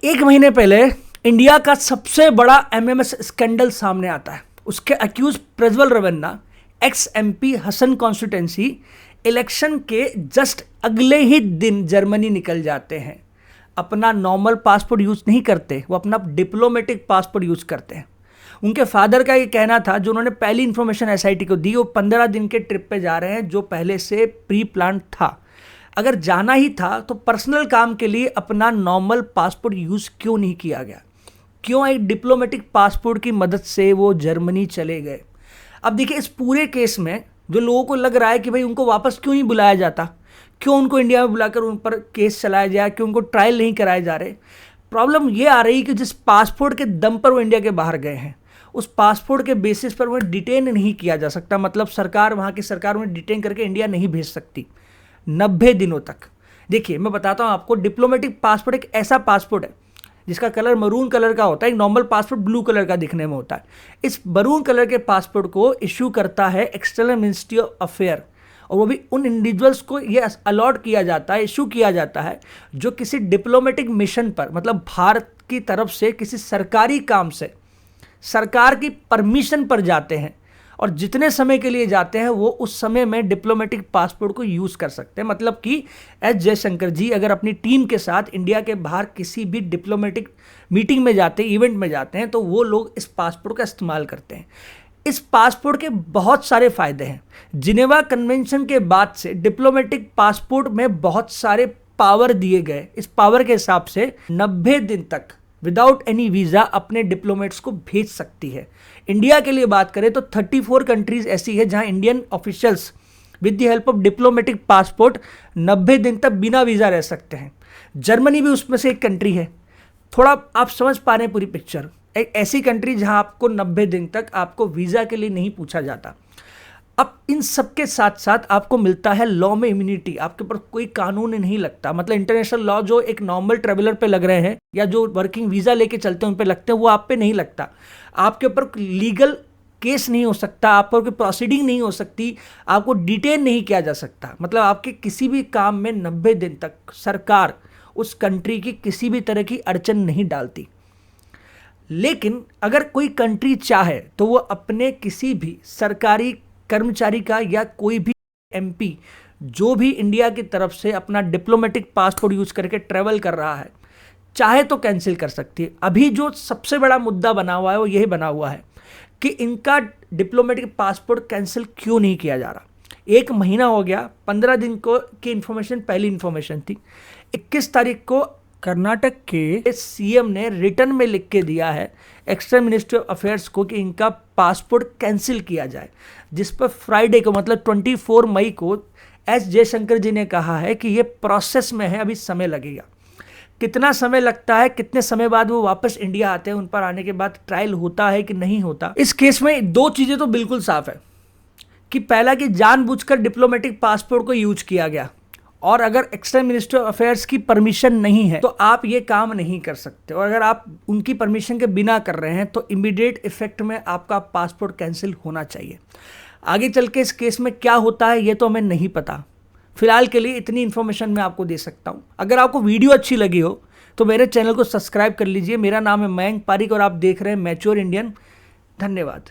एक महीने पहले इंडिया का सबसे बड़ा एमएमएस स्कैंडल सामने आता है। उसके accused Prajwal Revanna, ex MP Hassan constituency, election के जस्ट अगले ही दिन जर्मनी निकल जाते हैं। अपना नॉर्मल पासपोर्ट यूज़ नहीं करते, वो अपना डिप्लोमेटिक पासपोर्ट यूज़ करते हैं। उनके फादर का ये कहना था, जो उन्होंने पहली इन्फॉर्मेशन एसआईटी को दी, वो 15 दिन के ट्रिप पे जा रहे हैं, जो पहले से प्री प्लान था। अगर जाना ही था तो पर्सनल काम के लिए अपना नॉर्मल पासपोर्ट यूज़ क्यों नहीं किया गया? क्यों एक डिप्लोमेटिक पासपोर्ट की मदद से वो जर्मनी चले गए? अब देखिए, इस पूरे केस में जो लोगों को लग रहा है कि भाई उनको वापस क्यों नहीं बुलाया जाता, क्यों उनको इंडिया में बुलाकर उन पर केस चलाया जाए, क्यों उनको ट्रायल नहीं कराए जा रहे। प्रॉब्लम ये आ रही कि जिस पासपोर्ट के दम पर वो इंडिया के बाहर गए हैं, उस पासपोर्ट के बेसिस पर उन्हें डिटेन नहीं किया जा सकता। मतलब सरकार, वहाँ की सरकार उन्हें डिटेन करके इंडिया नहीं भेज सकती 90 दिनों तक। देखिए, मैं बताता हूँ आपको, डिप्लोमेटिक पासपोर्ट एक ऐसा पासपोर्ट है जिसका कलर मरून कलर का होता है। एक नॉर्मल पासपोर्ट ब्लू कलर का दिखने में होता है। इस मरून कलर के पासपोर्ट को इश्यू करता है एक्सटर्नल मिनिस्ट्री ऑफ अफेयर, और वो भी उन इंडिविजुअल्स को ये अलॉट किया जाता है, इशू किया जाता है, जो किसी डिप्लोमेटिक मिशन पर, मतलब भारत की तरफ से किसी सरकारी काम से, सरकार की परमिशन पर जाते हैं, और जितने समय के लिए जाते हैं वो उस समय में डिप्लोमेटिक पासपोर्ट को यूज़ कर सकते हैं। मतलब कि एस जयशंकर जी अगर अपनी टीम के साथ इंडिया के बाहर किसी भी डिप्लोमेटिक मीटिंग में जाते हैं, इवेंट में जाते हैं, तो वो लोग इस पासपोर्ट का इस्तेमाल करते हैं। इस पासपोर्ट के बहुत सारे फायदे हैं। जिनेवा कन्वेंशन के बाद से डिप्लोमेटिक पासपोर्ट में बहुत सारे पावर दिए गए। इस पावर के हिसाब से 90 दिन तक विदाउट एनी वीज़ा अपने डिप्लोमेट्स को भेज सकती है। इंडिया के लिए बात करें तो 34 कंट्रीज ऐसी है जहां Indian officials with the help of diplomatic passport 90 दिन तक बिना वीज़ा रह सकते हैं। जर्मनी भी उसमें से एक कंट्री है। थोड़ा आप समझ पा रहे हैं पूरी पिक्चर। एक ऐसी कंट्री जहां आपको 90 दिन तक आपको वीज़ा के लिए नहीं पूछा जाता। अब इन सब के साथ साथ आपको मिलता है लॉ में इम्यूनिटी। आपके ऊपर कोई कानून नहीं लगता। मतलब इंटरनेशनल लॉ जो एक नॉर्मल ट्रेवलर पे लग रहे हैं या जो वर्किंग वीज़ा लेके चलते हैं उन पे लगते हैं, वो आप पे नहीं लगता। आपके ऊपर लीगल केस नहीं हो सकता, आप पर कोई प्रोसीडिंग नहीं हो सकती, आपको डिटेन नहीं किया जा सकता। मतलब आपके किसी भी काम में 90 दिन तक सरकार उस कंट्री की किसी भी तरह की अड़चन नहीं डालती। लेकिन अगर कोई कंट्री चाहे तो वो अपने किसी भी सरकारी कर्मचारी का या कोई भी एमपी जो भी इंडिया की तरफ से अपना डिप्लोमेटिक पासपोर्ट यूज करके ट्रैवल कर रहा है, चाहे तो कैंसिल कर सकती है। अभी जो सबसे बड़ा मुद्दा बना हुआ है वो यही बना हुआ है कि इनका डिप्लोमेटिक पासपोर्ट कैंसिल क्यों नहीं किया जा रहा। 1 महीना हो गया, 15 दिन को की इन्फॉर्मेशन पहली इन्फॉर्मेशन थी। 21 तारीख को कर्नाटक के सीएम ने रिटर्न में लिख के दिया है एक्सटर्नल मिनिस्ट्री ऑफ अफेयर्स को कि इनका पासपोर्ट कैंसिल किया जाए, जिस पर फ्राइडे को मतलब 24 मई को एस जयशंकर जी ने कहा है कि ये प्रोसेस में है, अभी समय लगेगा। कितना समय लगता है, कितने समय बाद वो वापस इंडिया आते हैं, उन पर आने के बाद ट्रायल होता है कि नहीं होता। इस केस में 2 चीज़ें तो बिल्कुल साफ है कि पहला कि जानबूझकर डिप्लोमेटिक पासपोर्ट को यूज किया गया, और अगर एक्सटर्नल मिनिस्ट्री ऑफ अफेयर्स की परमिशन नहीं है तो आप ये काम नहीं कर सकते। और अगर आप उनकी परमिशन के बिना कर रहे हैं तो इमीडिएट इफेक्ट में आपका पासपोर्ट कैंसिल होना चाहिए। आगे चल के इस केस में क्या होता है ये तो हमें नहीं पता। फिलहाल के लिए इतनी इन्फॉर्मेशन मैं आपको दे सकता हूँ। अगर आपको वीडियो अच्छी लगी हो तो मेरे चैनल को सब्सक्राइब कर लीजिए। मेरा नाम है मयंक पारिक और आप देख रहे हैं मैच्योर इंडियन। धन्यवाद।